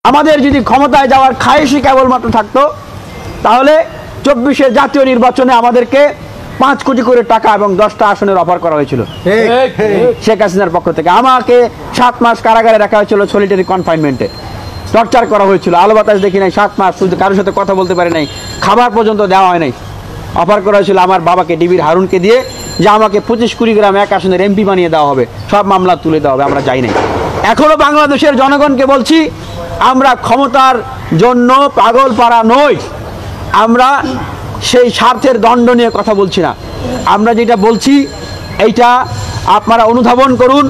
আমাদের যদি ক্ষমতায় যাওয়ার খায়েশই কেবলমাত্র থাকতো, তাহলে 24-এর জাতীয় নির্বাচনে আমাদেরকে 5 কোটি করে টাকা এবং 10টা আসনের অফার করা হয়েছিল শেখ হাসিনার পক্ষ থেকে। আমাকে 7 মাস কারাগারে রাখা হয়েছিল, সলিটারি কনফাইনমেন্টে টর্চার করা হয়েছিল, আলো বাতাস দেখি নাই 7 মাস, শুধু কারোর সাথে কথা বলতে পারি নাই, খাবার পর্যন্ত দেওয়া হয় নাই। অফার করা হয়েছিল আমার বাবাকে, ডিবির হারুনকে দিয়ে, যে আমাকে 25-20 গ্রাম এক আসনের এমপি বানিয়ে দেওয়া হবে, সব মামলা তুলে দেওয়া হবে। আমরা যাই নাই। এখনো বাংলাদেশের জনগণকে বলছি, আমরা ক্ষমতার জন্য পাগল পাড়া নই। আমরা সেই স্বার্থের দণ্ড নিয়ে কথা বলছি না। আমরা যেটা বলছি এইটা আপনারা অনুধাবন করুন,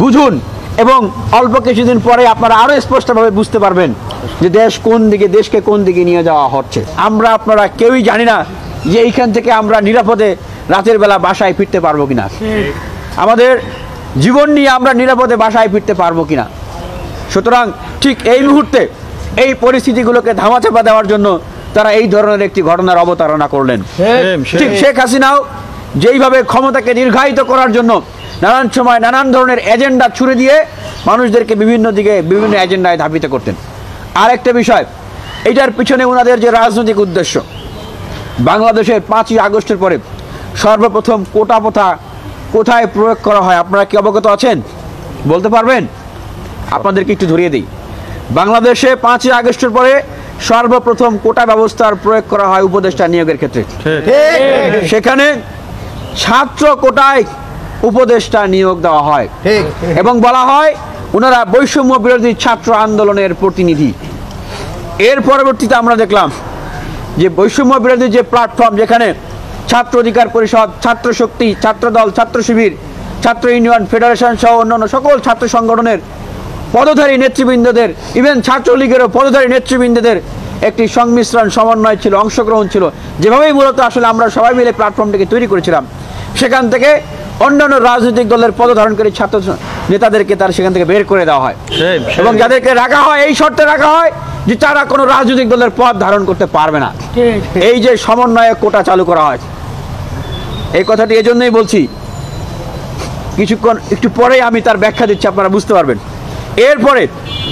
বুঝুন, এবং অল্প কিছুদিন পরে আপনারা আরও স্পষ্টভাবে বুঝতে পারবেন যে দেশ কোন দিকে, দেশকে কোন দিকে নিয়ে যাওয়া হচ্ছে। আমরা আপনারা কেউই জানি না যে এইখান থেকে আমরা নিরাপদে রাতের বেলা বাসায় ফিরতে পারবো কিনা, আমাদের জীবন নিয়ে আমরা নিরাপদে বাসায় ফিরতে পারবো কিনা। সুতরাং ঠিক এই মুহূর্তে এই পরিস্থিতিগুলোকে ধামাচাপা দেওয়ার জন্য তারা এই ধরনের একটি ঘটনার অবতারণা করলেন। ঠিক শেখ হাসিনাও যেইভাবে ক্ষমতাকে দীর্ঘায়িত করার জন্য নানান সময় নানান ধরনের এজেন্ডা ছুড়ে দিয়ে মানুষদেরকে বিভিন্ন দিকে বিভিন্ন এজেন্ডায় ধাবিত করতেন। আরেকটা বিষয়, এইটার পিছনে ওনাদের যে রাজনৈতিক উদ্দেশ্য, বাংলাদেশের 5ই আগস্টের পরে সর্বপ্রথম কোটা প্রথা কোথায় প্রয়োগ করা হয় আপনারা কি অবগত আছেন? বলতে পারবেন? আপনাদেরকে একটু ধরিয়ে দিই। বাংলাদেশে 5ই আগস্টের পরে সর্বপ্রথম কোটা ব্যবস্থার প্রয়োগ করা হয় উপদেষ্টা নিয়োগের ক্ষেত্রে। সেখানে ছাত্র কোটায় উপদেষ্টা নিয়োগ দেওয়া হয় এবং বলা হয় ওনারা বৈষম্য বিরোধী ছাত্র আন্দোলনের প্রতিনিধি। এর পরবর্তীতে আমরা দেখলাম যে বৈষম্য বিরোধী যে প্ল্যাটফর্ম, যেখানে ছাত্র অধিকার পরিষদ, ছাত্র শক্তি, ছাত্রদল, ছাত্র শিবির, ছাত্র ইউনিয়ন, ফেডারেশন সহ অন্যান্য সকল ছাত্র সংগঠনের পদধারী নেতৃবৃন্দদের, ইভেন ছাত্রলীগেরও পদধারী নেতৃবৃন্দদের একটি সংমিশ্রণ সমন্বয় ছিল, অংশগ্রহণ ছিল। যেভাবেই মূলত আসলে আমরা সবাই মিলে প্ল্যাটফর্মটিকে তৈরি করেছিলাম, সেখান থেকে অন্যান্য রাজনৈতিক দলের পদধারণকারী ছাত্র নেতাদেরকে তার সেখান থেকে বের করে দেওয়া হয় এবং যাদেরকে রাখা হয় এই শর্তে রাখা হয় যে তারা কোনো রাজনৈতিক দলের পদ ধারণ করতে পারবে না। এই যে সমন্বয়ে কোটা চালু করা হয়, এই কথাটি এজন্যই বলছি, কিছুক্ষণ একটু পরেই আমি তার ব্যাখ্যা দিচ্ছি, আপনারা বুঝতে পারবেন। এরপরে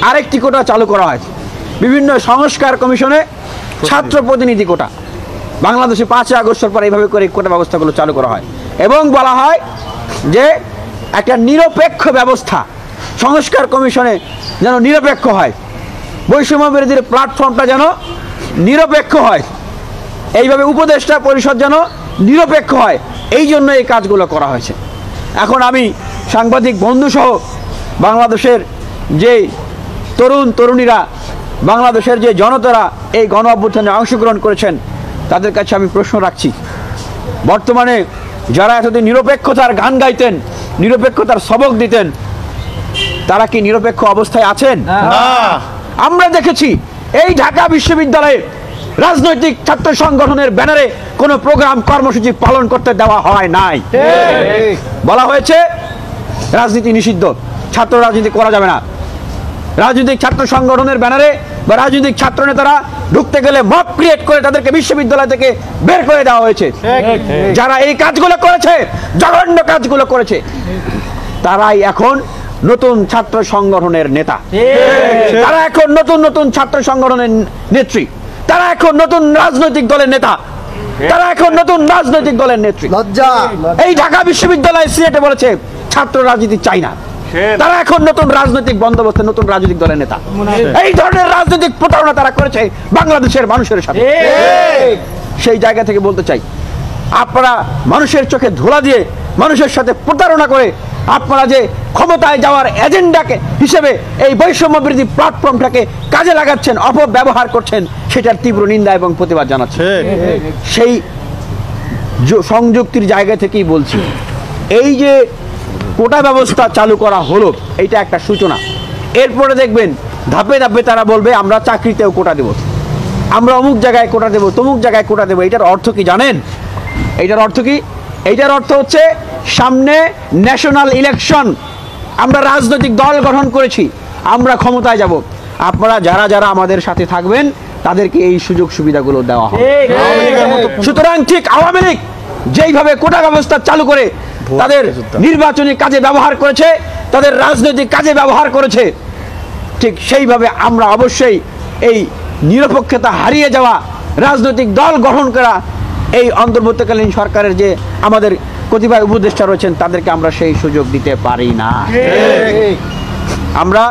আরেকটি কোটা চালু করা হয় বিভিন্ন সংস্কার কমিশনে ছাত্র প্রতিনিধি কোটা। বাংলাদেশে 5ই আগস্টের পর এইভাবে করে কোটা ব্যবস্থাগুলো চালু করা হয় এবং বলা হয় যে একটা নিরপেক্ষ ব্যবস্থা সংস্কার কমিশনে যেন নিরপেক্ষ হয়, বৈষম্য বিরোধীর প্ল্যাটফর্মটা যেন নিরপেক্ষ হয়, এইভাবে উপদেষ্টা পরিষদ যেন নিরপেক্ষ হয়, এই জন্য এই কাজগুলো করা হয়েছে। এখন আমি সাংবাদিক বন্ধুসহ বাংলাদেশের যে তরুণ তরুণীরা, বাংলাদেশের যে জনতারা এই গণ অভ্যুত্থানে অংশগ্রহণ করেছেন, তাদের কাছে আমি প্রশ্ন রাখছি, বর্তমানে যারা এতদিন নিরপেক্ষতার গান গাইতেন, নিরপেক্ষতার সবক দিতেন, তারা কি নিরপেক্ষ অবস্থায় আছেন? আমরা দেখেছি এই ঢাকা বিশ্ববিদ্যালয়ে রাজনৈতিক ছাত্র সংগঠনের ব্যানারে কোনো প্রোগ্রাম কর্মসূচি পালন করতে দেওয়া হয় নাই। বলা হয়েছে রাজনীতি নিষিদ্ধ, ছাত্র রাজনীতি করা যাবে না। রাজনৈতিক ছাত্র সংগঠনের ব্যানারে বা রাজনৈতিক ছাত্র নেতারা ঢুকতে গেলে মব ক্রিয়েট করে তাদেরকে বিশ্ববিদ্যালয় থেকে বের করে দেওয়া হয়েছে। যারা এই কাজগুলো করেছে, জঘন্য কাজগুলো করেছে, তারাই এখন নতুন ছাত্র সংগঠনের নেতা, তারা এখন নতুন নতুন ছাত্র সংগঠনের নেত্রী, তারা এখন নতুন রাজনৈতিক দলের নেতা, তারা এখন নতুন রাজনৈতিক দলের নেত্রী। এই ঢাকা বিশ্ববিদ্যালয় সিনেটে বলেছে ছাত্র রাজনীতি চাই না, তারা এখন নতুন রাজনৈতিক বন্দোবস্তে নতুন রাজনৈতিক দলের নেতা। এই ধরনের রাজনৈতিক প্রতারণা তারা করেছে বাংলাদেশের মানুষের সাথে। সেই জায়গা থেকে বলতে চাই, আপনারা মানুষের চোখে ধোলা দিয়ে মানুষের সাথে প্রতারণা করে আপনারা যে ক্ষমতায় যাওয়ার এজেন্ডাকে হিসেবে এই বৈষম্য বিরোধী প্ল্যাটফর্মটাকে কাজে লাগাচ্ছেন, অপব্যবহার করছেন, সেটার তীব্র নিন্দা এবং প্রতিবাদ জানাচ্ছি। সেই সংযুক্তির জায়গা থেকেই বলছি, এই যে কোটা ব্যবস্থা চালু করা হলো, এইটা একটা সূচনা। এরপরে দেখবেন ধাপে ধাপে তারা বলবে আমরা চাকরিতেও কোটা দেব, আমরা অমুক জায়গায় কোটা দেব, তমুক জায়গায় কোটা দেব। এটার অর্থ কি জানেন? এইটার অর্থ কি? এইটার অর্থ হচ্ছে সামনে ন্যাশনাল ইলেকশন, আমরা রাজনৈতিক দল গঠন করেছি, আমরা ক্ষমতায় যাব, আপনারা যারা যারা আমাদের সাথে থাকবেন তাদেরকে এই সুযোগ সুবিধাগুলো দেওয়া হবে। সুতরাং ঠিক আওয়ামী লীগ যেইভাবে কোটা ব্যবস্থা চালু করে তাদের নির্বাচনী কাজে ব্যবহার করেছে, তাদের রাজনৈতিক কাজে ব্যবহার করেছে, ঠিক সেইভাবে আমরা অবশ্যই এই নিরপেক্ষতা হারিয়ে যাওয়া রাজনৈতিক দল গঠন করা এই অন্তর্বর্তীকালীন সরকারের যে আমাদের কতিপয় উপদেষ্টা রয়েছেন তাদেরকে আমরা সেই সুযোগ দিতে পারি না। আমরা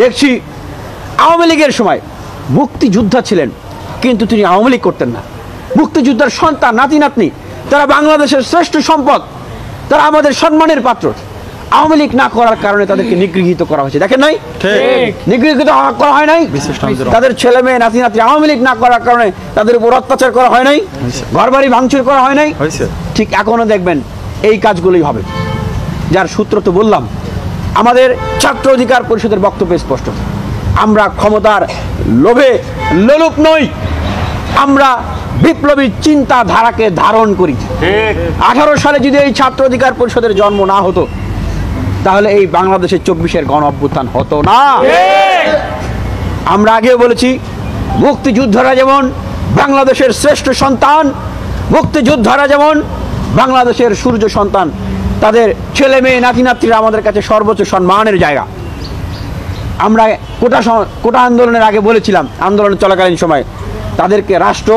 দেখছি আওয়ামী লীগের সময় মুক্তিযোদ্ধা ছিলেন, কিন্তু তিনি আওয়ামী লীগ করতেন না। মুক্তিযোদ্ধার সন্তান, নাতি নাতনি, তারা বাংলাদেশের শ্রেষ্ঠ সম্পদ, তারা আমাদের সম্মানের পাত্র। আওয়ামী লীগ না করার কারণে তাদেরকে নিগৃহীত করা হয়েছে, দেখেন নাই? নিগৃহীত করা হয় নাই? তাদের ছেলে মেয়ে নাতি নাতি আওয়ামী লীগ না করার কারণে তাদের উপর অত্যাচার করা হয় নাই? ঘরবাড়ি ভাঙচুর করা হয় নাই? ঠিক এখনো দেখবেন এই কাজগুলোই হবে। যার সূত্র তো বললাম, আমাদের ছাত্র অধিকার পরিষদের বক্তব্য স্পষ্ট, আমরা ক্ষমতার লোভে লোলুপ নই, আমরা বিপ্লবী চিন্তাধারাকে ধারণ করি। 18 সালে যদি এই ছাত্র অধিকার পরিষদের জন্ম না হতো তাহলে এই বাংলাদেশের 24-এর গণ অভ্যুত্থান হতো না। আমরা আগেও বলেছি, মুক্তিযোদ্ধারা যেমন বাংলাদেশের শ্রেষ্ঠ সন্তান, মুক্তিযোদ্ধারা যেমন বাংলাদেশের সূর্য সন্তান, তাদের ছেলে মেয়ে নাতি নাতিরা আমাদের কাছে সর্বোচ্চ সম্মানের জায়গা। আমরা কোটা আন্দোলনের আগে বলেছিলাম, আন্দোলন চলাকালীন সময় তাদেরকে রাষ্ট্র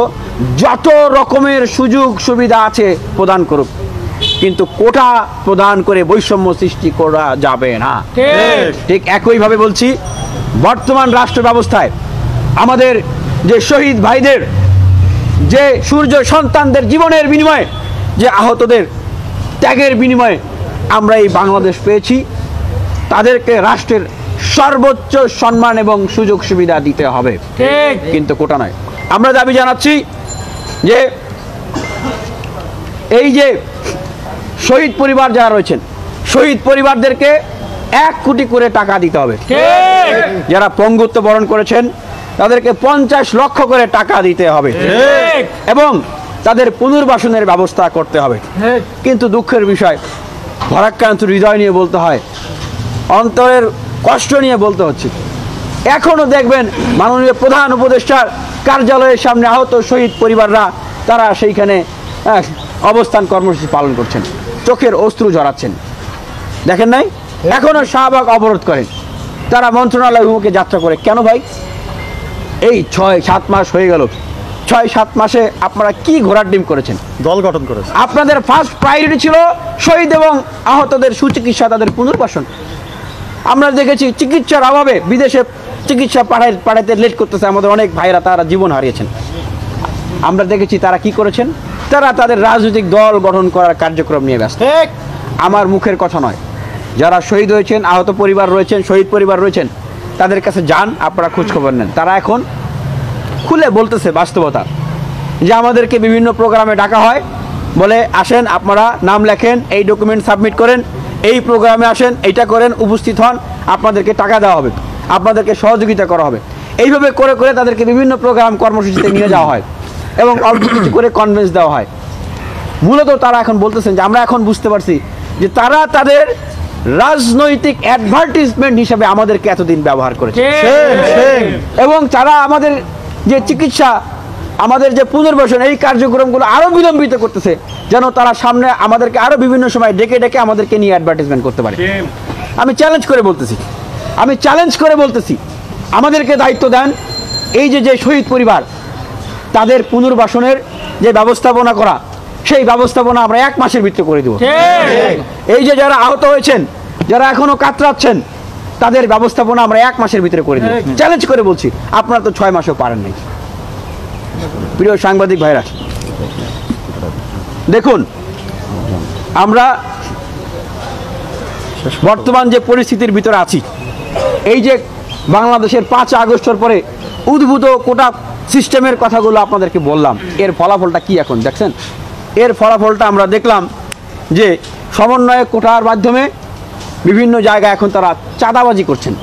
যত রকমের সুযোগ সুবিধা আছে প্রদান করুক, কিন্তু কোটা প্রদান করে বৈষম্য সৃষ্টি করা যাবে না। ঠিক একইভাবে বলছি, বর্তমান রাষ্ট্র ব্যবস্থায় আমাদের যে শহীদ ভাইদের, যে সূর্য সন্তানদের জীবনের বিনিময়ে, যে আহতদের ত্যাগের বিনিময়ে আমরা এই বাংলাদেশ পেয়েছি, তাদেরকে রাষ্ট্রের সর্বোচ্চ সম্মান এবং সুযোগ সুবিধা দিতে হবে, কিন্তু কোটা নয়। আমরা দাবি জানাচ্ছি যে এই যে শহীদ পরিবার যারা রয়েছেন, শহীদ পরিবারদেরকে 1 কোটি করে টাকা দিতে হবে। যারা পঙ্গুত্ব বরণ করেছেন তাদেরকে 50 লক্ষ করে টাকা দিতে হবে এবং তাদের পুনর্বাসনের ব্যবস্থা করতে হবে। কিন্তু দুঃখের বিষয়, ভারাক্রান্ত হৃদয় নিয়ে বলতে হয়, অন্তরের কষ্ট নিয়ে বলতে হচ্ছে, এখনো দেখবেন মাননীয় প্রধান উপদেষ্টার কার্যালয়ের সামনে আহত শহীদ পরিবাররা তারা সেইখানে অবস্থান কর্মসূচি পালন করছেন, চোখের অশ্রু ঝরাচ্ছেন, দেখেন নাই? এখনো শাহবাগ অবরোধ করেন, তারা মন্ত্রণালয় অভিমুখে যাত্রা করে। কেন ভাই? এই 6-7 মাস হয়ে গেল, 6-7 মাসে আপনারা কি ঘোড়ার ডিম করেছেন? দল গঠন করেছেন। আপনাদের ফার্স্ট প্রায়োরিটি ছিল শহীদ এবং আহতদের সুচিকিৎসা, তাদের পুনর্বাসন। আমরা দেখেছি চিকিৎসার অভাবে বিদেশে চিকিৎসা পাঠাইতে লেট করতেছে আমাদের অনেক ভাইরা, তারা জীবন হারিয়েছেন। আমরা দেখেছি তারা কি করেছেন, তারা তাদের রাজনৈতিক দল গঠন করার কার্যক্রম নিয়ে ব্যস্ত। আমার মুখের কথা নয়, যারা শহীদ হয়েছেন, আহত পরিবার রয়েছেন, শহীদ পরিবার রয়েছেন, তাদের কাছে যান, আপনারা খোঁজখবর নেন। তারা এখন খুলে বলতেছে বাস্তবতা, যে আমাদেরকে বিভিন্ন প্রোগ্রামে ডাকা হয়, বলে আসেন আপনারা নাম লেখেন, এই ডকুমেন্ট সাবমিট করেন, এই প্রোগ্রামে আসেন, এইটা করেন, উপস্থিত হন, আপনাদেরকে টাকা দেওয়া হবে, আপনাদেরকে সহযোগিতা করা হবে। এইভাবে করে করে তাদেরকে বিভিন্ন প্রোগ্রাম কর্মসূচিতে নিয়ে যাওয়া হয় এবং অল্প কিছু করে কনভেন্স দেওয়া হয়। মূলত তারা এখন বলতেছেন যে আমরা এখন বুঝতে পারছি যে তারা তাদের রাজনৈতিক অ্যাডভার্টিজমেন্ট হিসেবে আমাদেরকে এতদিন ব্যবহার করেছে এবং তারা আমাদের যে চিকিৎসা, আমাদের যে পুনর্বাসন, এই কার্যক্রমগুলো আরো বিলম্বিত করতেছে, যেন তারা সামনে আমাদেরকে আরো বিভিন্ন সময় ডেকে ডেকে আমাদেরকে নিয়ে অ্যাডভার্টাইজমেন্ট করতে পারে। আমি চ্যালেঞ্জ করে বলতেছি, আমাদেরকে দায়িত্ব দেন, এই যে শহীদ পরিবার, তাদের পুনর্বাসনের যে ব্যবস্থাপনা করা, সেই ব্যবস্থাপনা আমরা 1 মাসের ভিতরে করে দেব। এই যে যারা আহত হয়েছেন, যারা এখনো কাতরাচ্ছেন, তাদের ব্যবস্থাপনা আমরা 1 মাসের ভিতরে করে দেব। চ্যালেঞ্জ করে বলছি, আপনারা তো 6 মাসও পারেন নাই। প্রিয় সাংবাদিক ভাইরা, দেখুন আমরা বর্তমান যে পরিস্থিতির ভিতরে আছি, এই যে বাংলাদেশের 5 আগস্টের পরে উদ্ভূত কোটা সিস্টেমের কথাগুলো আপনাদেরকে বললাম, এর ফলাফলটা কি এখন দেখছেন? এর ফলাফলটা আমরা দেখলাম যে সমন্বয় কোটার মাধ্যমে বিভিন্ন জায়গায় এখন তারা চাঁদাবাজি করছেন।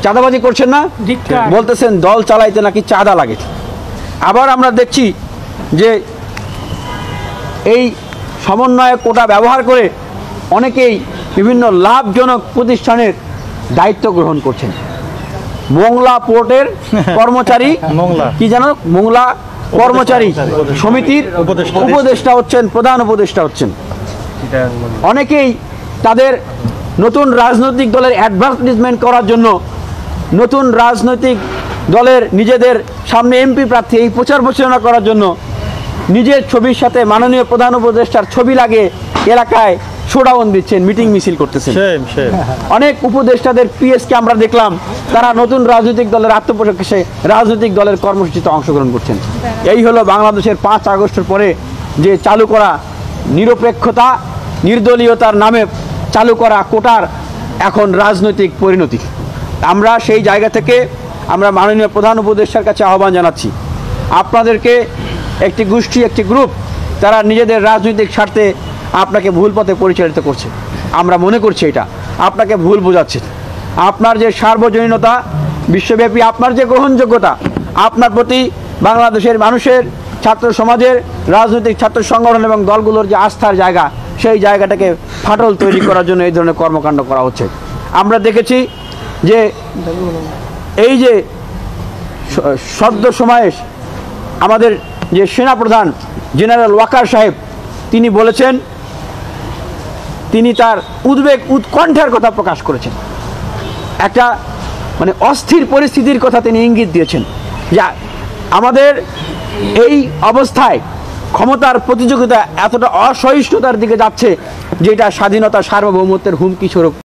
চাঁদাবাজি করছেন না? বলতেছেন দল চালাইতে নাকি চাঁদা লাগে। আবার আমরা দেখছি যে এই সমন্বয় কোটা ব্যবহার করে অনেকেই বিভিন্ন লাভজনক প্রতিষ্ঠানের দায়িত্ব গ্রহণ করছেন। মোংলা পোর্টের কর্মচারী, কি জানো, মোংলা কর্মচারী সমিতির উপদেষ্টা হচ্ছেন, প্রধান উপদেষ্টা হচ্ছেন। অনেকেই তাদের নতুন রাজনৈতিক দলের অ্যাডভার্টাইজমেন্ট করার জন্য, নতুন রাজনৈতিক দলের নিজেদের সামনে এমপি প্রার্থী এই প্রচার প্রচারণা করার জন্য নিজের ছবির সাথে মাননীয় প্রধান উপদেষ্টার ছবি লাগিয়ে এলাকায় শোডাউন দিচ্ছেন, মিটিং মিছিল করতেছেন। অনেক উপদেষ্টাদের পিএসকে আমরা দেখলাম তারা নতুন রাজনৈতিক দলের আত্মপ্রকাশে রাজনৈতিক দলের কর্মসূচিতে অংশগ্রহণ করছেন। এই হলো বাংলাদেশের 5 আগস্টের পরে যে চালু করা নিরপেক্ষতা, নির্দলীয়তার নামে চালু করা কোটার এখন রাজনৈতিক পরিণতি। আমরা সেই জায়গা থেকে আমরা মাননীয় প্রধান উপদেষ্টার কাছে আহ্বান জানাচ্ছি, আপনাদেরকে একটি গোষ্ঠী, একটি গ্রুপ, তারা নিজেদের রাজনৈতিক স্বার্থে আপনাকে ভুল পথে পরিচালিত করছে। আমরা মনে করছি এটা আপনাকে ভুল বোঝাচ্ছে। আপনার যে সার্বজনীনতা, বিশ্বব্যাপী আপনার যে গ্রহণযোগ্যতা, আপনার প্রতি বাংলাদেশের মানুষের, ছাত্র সমাজের, রাজনৈতিক ছাত্র সংগঠন এবং দলগুলোর যে আস্থার জায়গা, সেই জায়গাটাকে ফাটল তৈরি করার জন্য এই ধরনের কর্মকাণ্ড করা হচ্ছে। আমরা দেখেছি যে এই যে সদ্য সমাবেশ, আমাদের যে সেনাপ্রধান জেনারেল ওয়াকার সাহেব তিনি বলেছেন, তিনি তার উদ্বেগ, উৎকণ্ঠার কথা প্রকাশ করেছেন। একটা মানে অস্থির পরিস্থিতির কথা তিনি ইঙ্গিত দিয়েছেন যে আমাদের এই অবস্থায় ক্ষমতার প্রতিযোগিতা এতটা অসহিষ্ণুতার দিকে যাচ্ছে যেটা স্বাধীনতা, সার্বভৌমত্বের হুমকি স্বরূপ